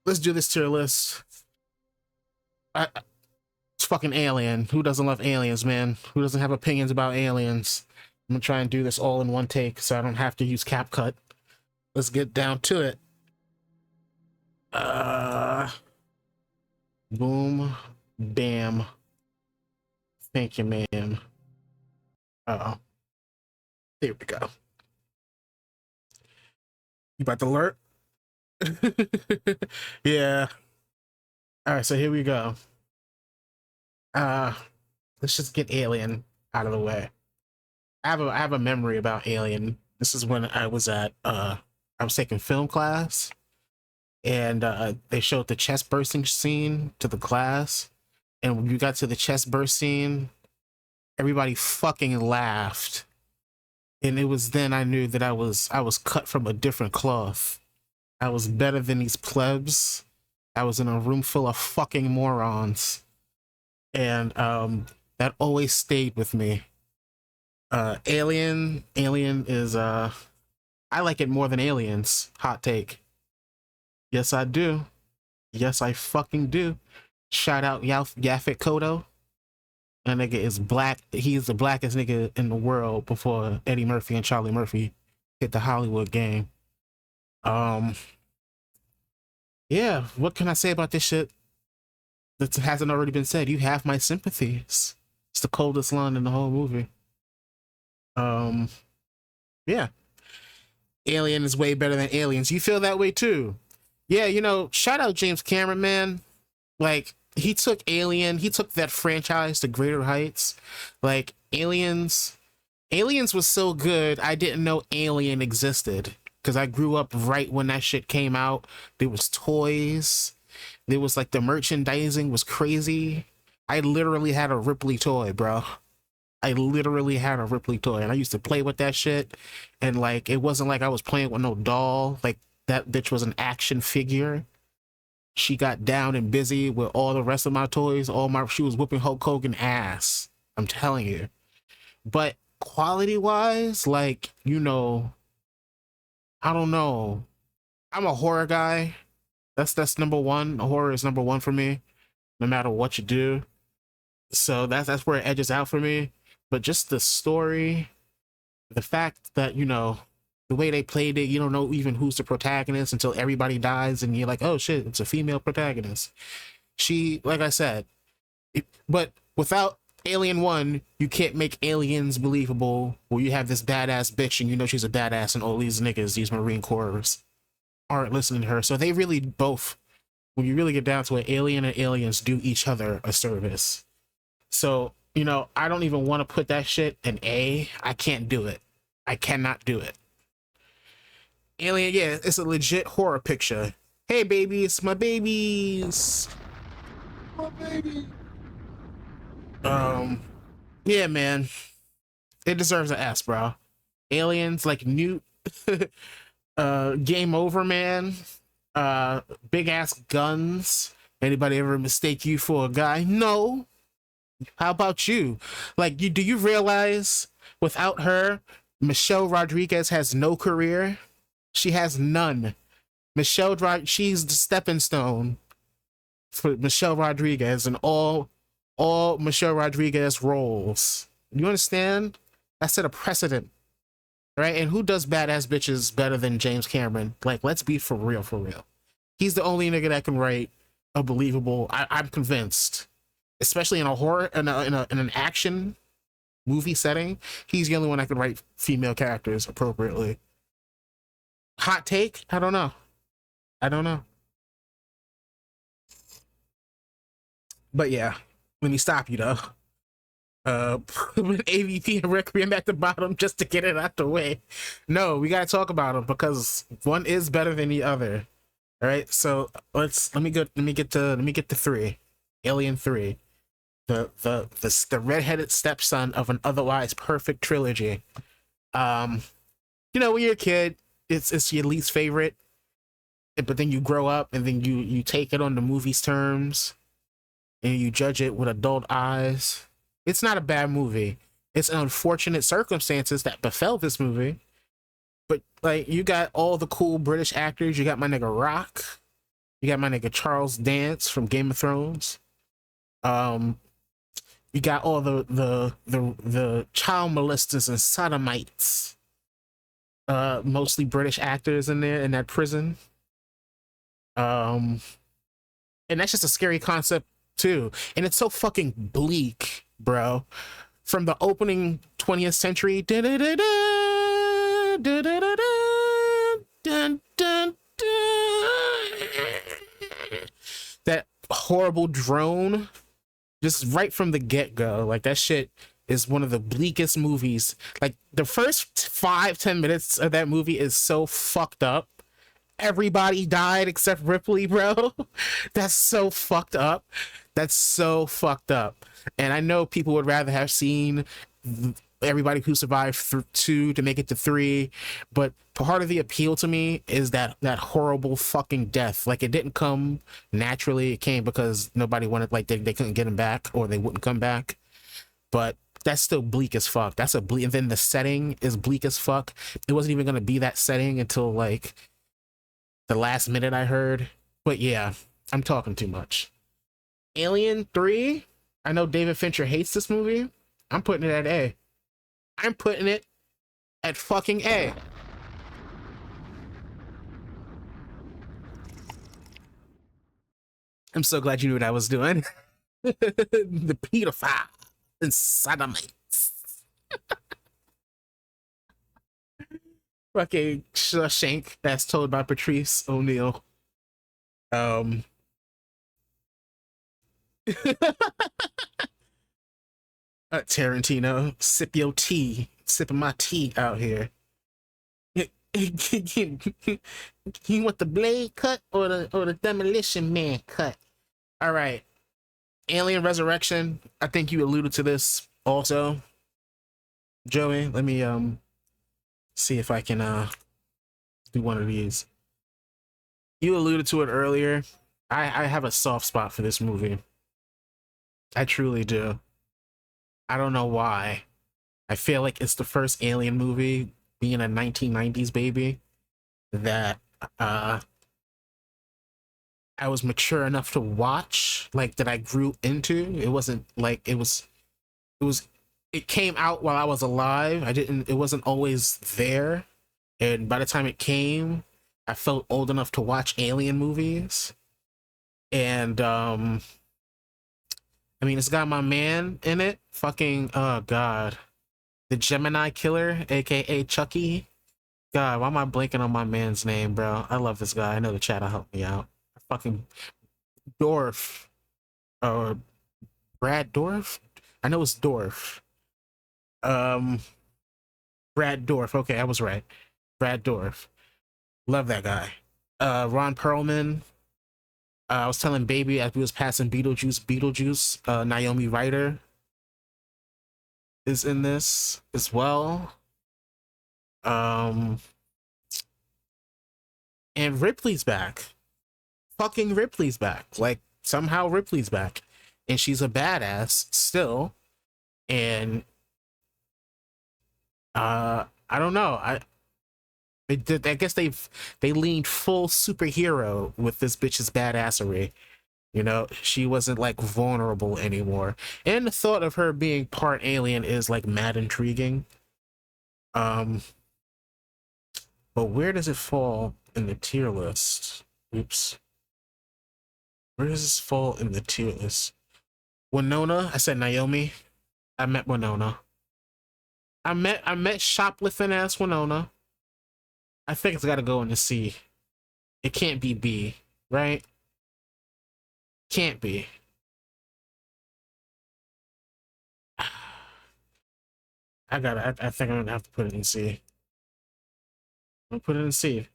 let's do this tier list. It's fucking Alien. Who doesn't love aliens, man? Who doesn't have opinions about aliens? I'm gonna try and do this all in one take so I don't have to use CapCut. Let's get down to it. Boom, bam. Thank you, ma'am. Uh-oh. There we go. You about to alert? Yeah. All right, so here we go. Uh, let's just get Alien out of the way. I have a memory about Alien. This is when I was taking film class, and they showed the chest bursting scene to the class, and when you got to the chest burst scene, everybody fucking laughed. And it was then I knew that I was cut from a different cloth. I was better than these plebs. I was in a room full of fucking morons. And that always stayed with me. Alien is I like it more than Aliens. Hot take. Yes, I do. Yes, I fucking do. Shout out Yaphet Kotto. That nigga is black. He is the blackest nigga in the world before Eddie Murphy and Charlie Murphy hit the Hollywood game. Yeah, what can I say about this shit that hasn't already been said? You have my sympathies. It's the coldest line in the whole movie. Yeah. Alien is way better than Aliens. You feel that way too? Yeah, you know, shout out James Cameron, man. Like, he took that franchise to greater heights. Like, Aliens was so good, I didn't know Alien existed. Because I grew up right when that shit came out. There was toys. There was, like, the merchandising was crazy. I literally had a Ripley toy, bro. I literally had a Ripley toy, and I used to play with that shit. And, like, it wasn't like I was playing with no doll. Like, that bitch was an action figure. She got down and busy with all the rest of my toys. She was whooping Hulk Hogan ass. I'm telling you. But quality wise, like, you know, I don't know. I'm a horror guy. That's number one. Horror is number one for me, no matter what you do. So that's where it edges out for me. But just the story, the fact that, you know, the way they played it, you don't know even who's the protagonist until everybody dies, and you're like, oh shit, it's a female protagonist. She, like I said, but without Alien 1, you can't make Aliens believable, where you have this badass bitch and you know she's a badass, and all these niggas, these Marine Corps, aren't listening to her. So they really both, when you really get down to it, Alien and Aliens do each other a service. So, you know, I don't even want to put that shit in A. I can't do it. I cannot do it. Alien, yeah, it's a legit horror picture. Hey, babies, my babies. My baby. Yeah, man. It deserves an S, bro. Aliens, like, new game over, man. Big ass guns. Anybody ever mistake you for a guy? No. How about you? Like, do you realize without her, Michelle Rodriguez has no career? She has none. She's the stepping stone for Michelle Rodriguez and all Michelle Rodriguez roles. You understand? That set a precedent, right? And who does badass bitches better than James Cameron? Like, let's be for real, for real. He's the only nigga that can write a believable. I'm convinced, especially in a horror, in an action movie setting. He's the only one that can write female characters appropriately. Hot take? I don't know. But yeah, let me stop you though. AVP and Requiem at the bottom just to get it out the way. No, we gotta talk about them because one is better than the other. All right, so let me get to 3. Alien 3. The redheaded stepson of an otherwise perfect trilogy. You know, when you're a kid, it's your least favorite, but then you grow up and then you take it on the movie's terms and you judge it with adult eyes. It's not a bad movie. It's unfortunate circumstances that befell this movie, but like, you got all the cool British actors. You got my nigga Rock. You got my nigga Charles Dance from Game of Thrones. Um, you got all the child molesters and sodomites, mostly British actors in there in that prison. And that's just a scary concept too. And it's so fucking bleak, bro. From the opening 20th century, that horrible drone, just right from the get-go, like that shit is one of the bleakest movies. Like the first 5-10 minutes of that movie is so fucked up. Everybody died except Ripley, bro. That's so fucked up. That's so fucked up. And I know people would rather have seen everybody who survived through 2 to make it to 3, but part of the appeal to me is that horrible fucking death. Like it didn't come naturally. It came because nobody wanted, like they couldn't get him back or they wouldn't come back. But that's still bleak as fuck. That's a bleak. And then the setting is bleak as fuck. It wasn't even gonna be that setting until like the last minute I heard. But yeah, I'm talking too much. Alien 3. I know David Fincher hates this movie. I'm putting it at A. I'm putting it at fucking A. I'm so glad you knew what I was doing. The pedophile and sodomites. Fucking Shawshank, that's told by Patrice O'Neill. Tarantino, sip your tea, sipping my tea out here. You want the blade cut or the demolition man cut? All right, Alien Resurrection. I think you alluded to this also, Joey. Let me see if I can do one of these. You alluded to it earlier. I have a soft spot for this movie. I truly do. I don't know why. I feel like it's the first Alien movie, being a 1990s baby, that I was mature enough to watch, like that I grew into. It wasn't like it came out while I was alive. It wasn't always there. And by the time it came, I felt old enough to watch Alien movies. And I mean, it's got my man in it. Fucking, oh god. The Gemini Killer, aka Chucky. God, why am I blanking on my man's name, bro? I love this guy. I know the chat will help me out. Fucking Dorf. Or Brad Dorf? I know it's Dorf. Brad Dorf. Okay, I was right. Brad Dorf. Love that guy. Ron Perlman. I was telling Baby as we was passing Beetlejuice, Naomi Ryder is in this as well. And Ripley's back. Fucking Ripley's back. Like, somehow Ripley's back. And she's a badass still. And I don't know. I guess they leaned full superhero with this bitch's badassery. You know, she wasn't like vulnerable anymore. And the thought of her being part alien is like mad intriguing. But where does it fall in the tier list? Oops. Where does this fall in the tier list? Winona, I said Naomi. I met Winona. I met shoplifting ass Winona. I think it's gotta go in the C. It can't be B, right? Can't be. I think I'm gonna have to put it in C. I'm gonna put it in C.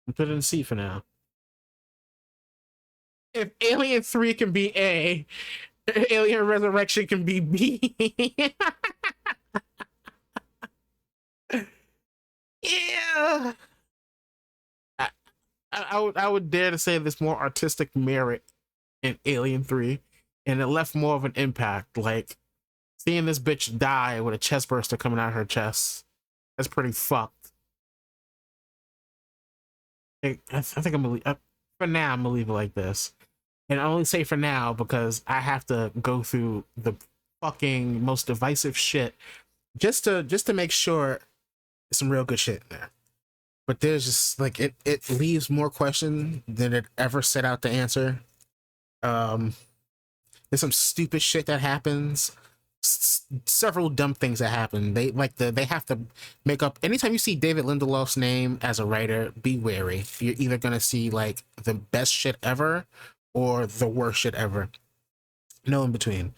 I'm put it in C for now. If Alien 3 can be A, Alien Resurrection can be B. Yeah. I would dare to say there's more artistic merit in Alien 3, and it left more of an impact. Like, seeing this bitch die with a chest burster coming out of her chest, that's pretty fucked. I think I'm gonna For now, I'm gonna leave it like this. And I only say for now because I have to go through the fucking most divisive shit just to make sure some real good shit in there. But there's just like it leaves more question than it ever set out to answer. Um, there's some stupid shit that happens. Several dumb things that happen. They have to make up. Anytime you see David Lindelof's name as a writer, be wary. You're either gonna see like the best shit ever or the worst shit ever. No in between.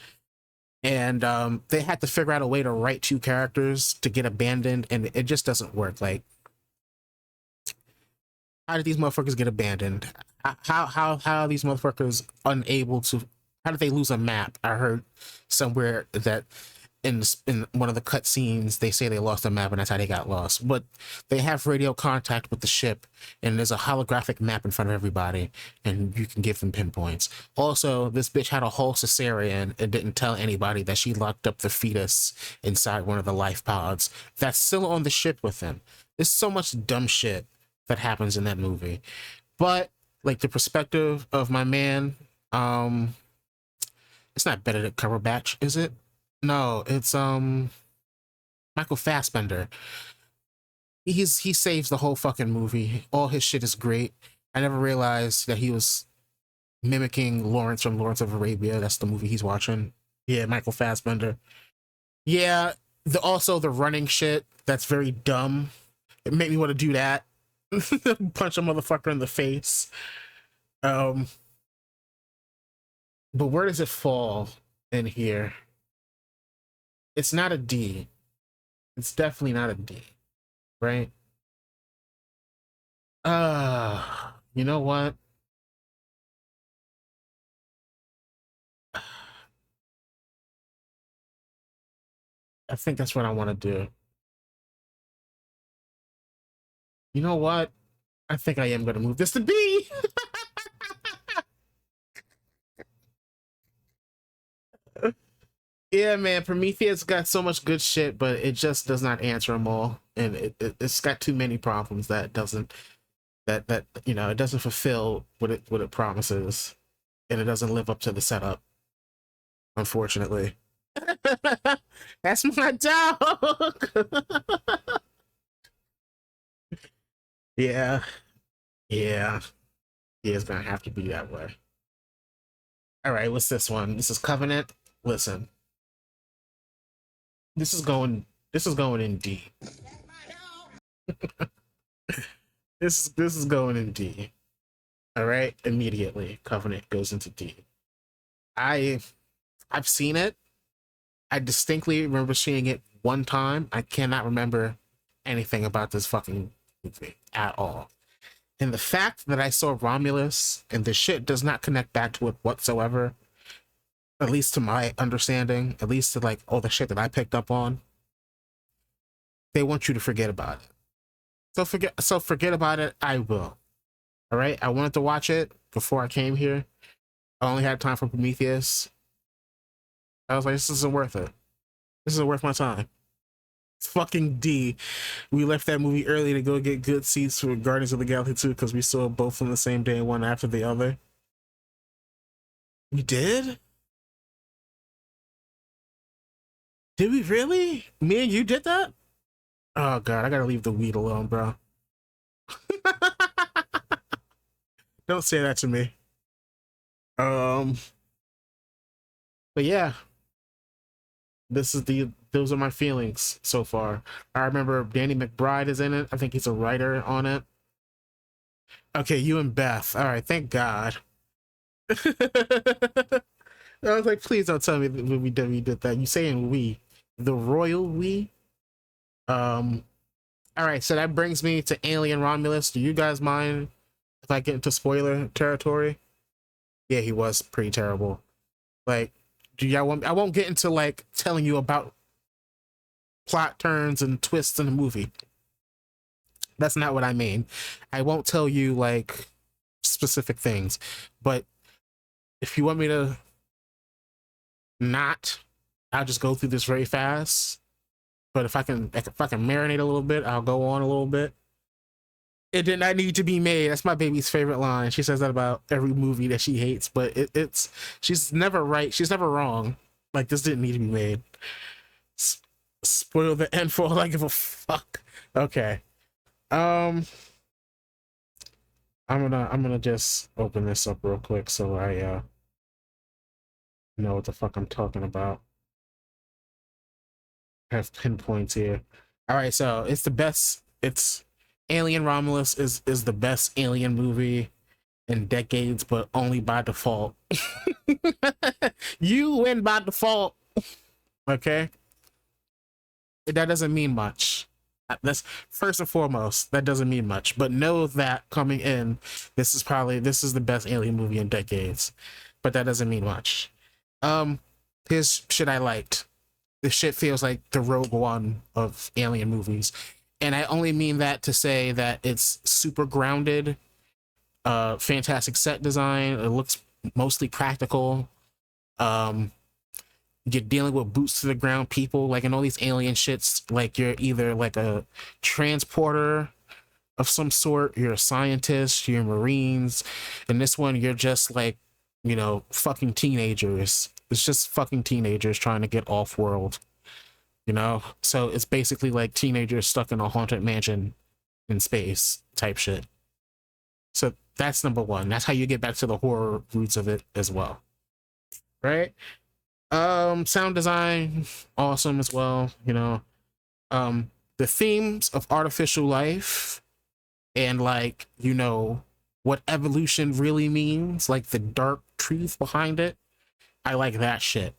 And they had to figure out a way to write two characters to get abandoned, and it just doesn't work. Like, how did these motherfuckers get abandoned? How are these motherfuckers unable to? How did they lose a map? I heard somewhere that in one of the cut scenes they say they lost a map and that's how they got lost. But they have radio contact with the ship, and there's a holographic map in front of everybody, and you can give them pinpoints. Also, this bitch had a whole cesarean and didn't tell anybody that she locked up the fetus inside one of the life pods that's still on the ship with them. There's so much dumb shit that happens in that movie. But like the perspective of my man, it's not Benedict Cumberbatch, is it? No, it's Michael Fassbender. He saves the whole fucking movie. All his shit is great. I never realized that he was mimicking Lawrence from Lawrence of Arabia. That's the movie he's watching. Yeah, Michael Fassbender. Yeah, also the running shit, that's very dumb. It made me want to do that. Punch a motherfucker in the face. But where does it fall in here? It's not a D. It's definitely not a D, right? You know what? I think that's what I want to do. You know what? I think I am going to move this to B. Yeah, man, Prometheus got so much good shit, but it just does not answer them all, and it's got too many problems that doesn't it doesn't fulfill what it promises, and it doesn't live up to the setup, unfortunately. That's my dog. Yeah, yeah, yeah. It's gonna have to be that way. All right, what's this one? This is Covenant. Listen, this is going. This is going in D. This is going in D. All right, immediately Covenant goes into D. I've seen it. I distinctly remember seeing it one time. I cannot remember anything about this fucking movie at all. And the fact that I saw Romulus and the shit does not connect back to it whatsoever, at least to my understanding, at least to like all the shit that I picked up on, they want you to forget about it. So forget about it. I will. All right. I wanted to watch it before I came here. I only had time for Prometheus. I was like, this isn't worth it. This isn't worth my time. It's fucking D. We left that movie early to go get good seats for Guardians of the Galaxy 2 because we saw both on the same day, one after the other. We did? Did we really? Me and you did that? Oh god, I gotta leave the weed alone, bro. Don't say that to me. Um, but yeah, those are my feelings so far. I remember Danny McBride is in it. I think he's a writer on it. Okay, you and Beth. All right, thank God. I was like, please don't tell me that we did that. You saying we, the royal we? All right, so that brings me to Alien Romulus. Do you guys mind if I get into spoiler territory? Yeah, he was pretty terrible. Like, do y'all want? I won't get into like telling you about plot turns and twists in the movie. That's not what I mean. I won't tell you like specific things, but if you want me to not, I'll just go through this very fast. But if I can marinate a little bit, I'll go on a little bit. It did not need to be made. That's my baby's favorite line. She says that about every movie that she hates, but it's she's never right. She's never wrong. Like, this didn't need to be made. S- Spoil the end for all I give a fuck. Okay. Um, I'm gonna just open this up real quick so I know what the fuck I'm talking about. I have pinpoints here. All right, so it's the best. It's Alien Romulus is the best Alien movie in decades, but only by default. You win by default. Okay, that doesn't mean much. That's first and foremost. That doesn't mean much, but know that coming in, this is the best Alien movie in decades, but that doesn't mean much. Here's shit I liked. This shit feels like the Rogue One of Alien movies, and I only mean that to say that it's super grounded. Fantastic set design. It looks mostly practical. Um, you're dealing with boots to the ground people, like in all these alien shits. Like, you're either like a transporter of some sort, you're a scientist, you're Marines. In this one, you're just like, fucking teenagers. It's just fucking teenagers trying to get off world. So it's basically like teenagers stuck in a haunted mansion in space type shit. So that's number one. That's how you get back to the horror roots of it as well, right? Sound design, awesome as well. The themes of artificial life and, like, what evolution really means, like the dark truth behind it. I like that shit.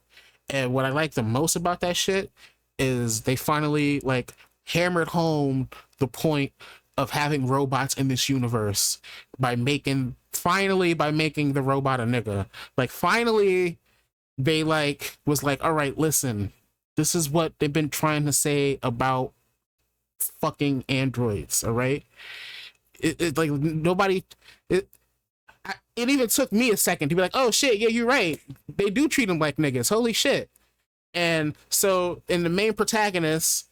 And what I like the most about that shit is they finally, like, hammered home the point of having robots in this universe by making the robot a nigga. Like, finally they, like, was like, all right, listen, this is what they've been trying to say about fucking androids, all right? It like, nobody, it it even took me a second to be like, oh shit, yeah, you're right, they do treat them like niggas, holy shit. And so, in the main protagonist,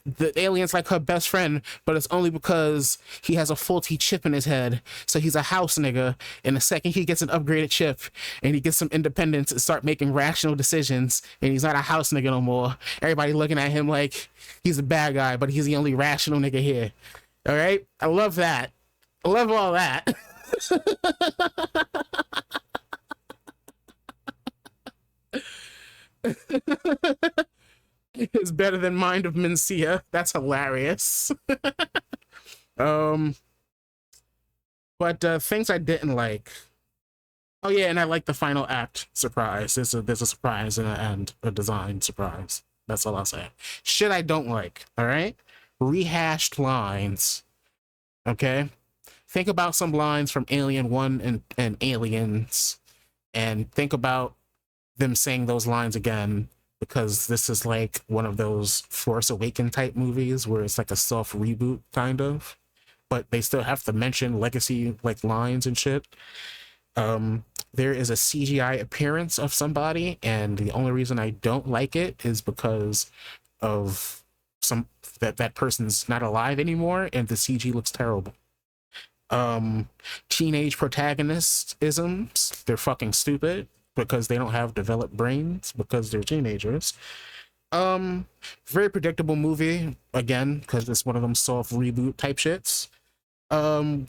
the alien's like her best friend, but it's only because he has a faulty chip in his head. So he's a house nigga. And the second he gets an upgraded chip and he gets some independence and start making rational decisions, and he's not a house nigga no more, everybody looking at him like he's a bad guy, but he's the only rational nigga here. All right? I love that. I love all that. It's better than Mind of Mencia. That's hilarious. um, but things I didn't like. Oh yeah, and I like the final act surprise. There's a surprise in the end, a design surprise. That's all I'll say. Shit I don't like. All right, rehashed lines. Okay, think about some lines from Alien One and Aliens, and think about them saying those lines again, because this is like one of those Force Awaken type movies where it's like a soft reboot kind of, but they still have to mention legacy like lines and shit. There is a CGI appearance of somebody, and the only reason I don't like it is because of some that person's not alive anymore, and the CG looks terrible. Teenage protagonist isms, they're fucking stupid because they don't have developed brains because they're teenagers. Very predictable movie again because it's one of them soft reboot type shits.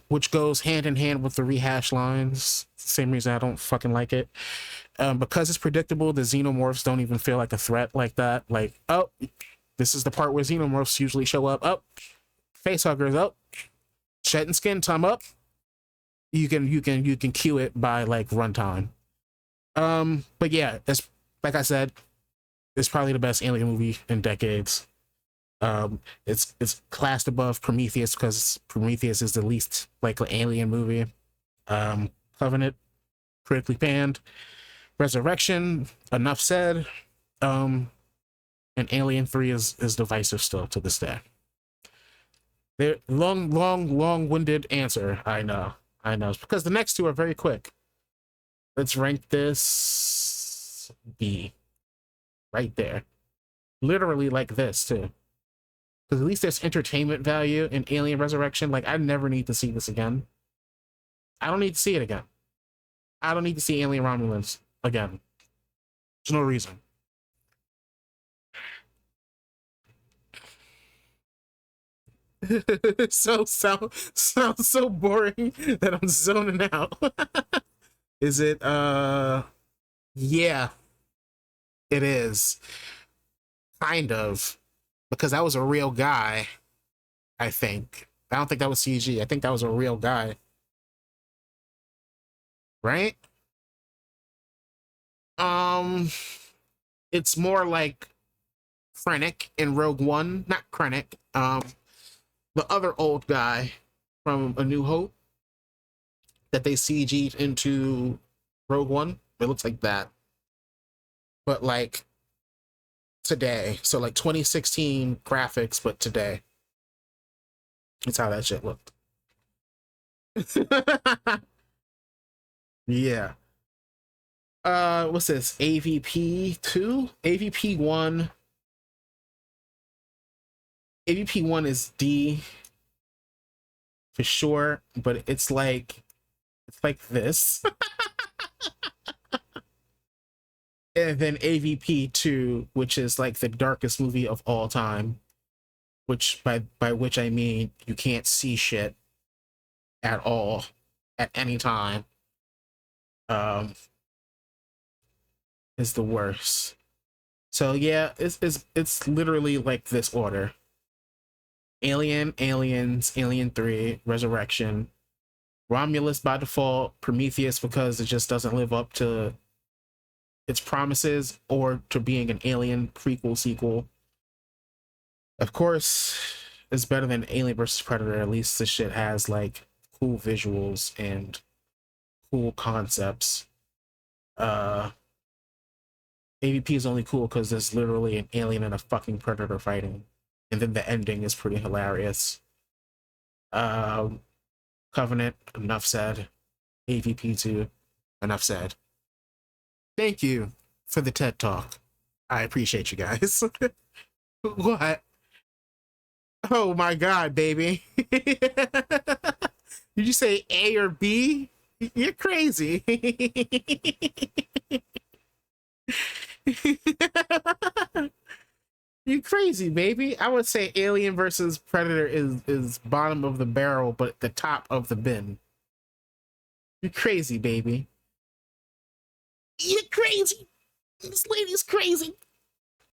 Which goes hand in hand with the rehash lines. Same reason I don't fucking like it. Because it's predictable, the xenomorphs don't even feel like a threat like that. Like, oh, this is the part where xenomorphs usually show up. Oh, facehuggers. Oh, shedding skin time up. You can cue it by like runtime. But yeah, it's like I said, it's probably the best alien movie in decades. It's classed above Prometheus because Prometheus is the least like an alien movie. Covenant, critically panned. Resurrection, enough said. And Alien 3 is divisive still to this day. They're long-winded answer. I know. It's because the next two are very quick. Let's rank this B. Right there. Literally like this, too. Because at least there's entertainment value in Alien Resurrection. Like, I never need to see this again. I don't need to see it again. I don't need to see Alien Romulus again. There's no reason. Sounds so boring that I'm zoning out. Is it? Yeah, it is. Kind of. Because that was a real guy, I think. I don't think that was CG. I think that was a real guy. Right? Um, it's more like Krennic in Rogue One. Not Krennic. The other old guy from A New Hope that they CG'd into Rogue One. It looks like that. But like today. So like 2016 graphics, but today. That's how that shit looked. Yeah. What's this? AVP 2? AVP 1. AVP 1 is D for sure, but it's like this. And then AVP 2, which is like the darkest movie of all time, which by which I mean you can't see shit at all at any time. Is the worst. So yeah, it's literally like this order. Alien, Aliens, Alien 3, Resurrection, Romulus by default, Prometheus because it just doesn't live up to its promises or to being an Alien prequel sequel. Of course, it's better than Alien vs. Predator. At least this shit has like cool visuals and cool concepts. AVP is only cool because there's literally an alien and a fucking predator fighting. And then the ending is pretty hilarious. Covenant, enough said. AVP 2, enough said. Thank you for the TED Talk. I appreciate you guys. What? Oh my god, baby. Did you say A or B? You're crazy. You crazy, baby. I would say Alien versus Predator is bottom of the barrel, but the top of the bin. You're crazy, baby. You're crazy. This lady's crazy.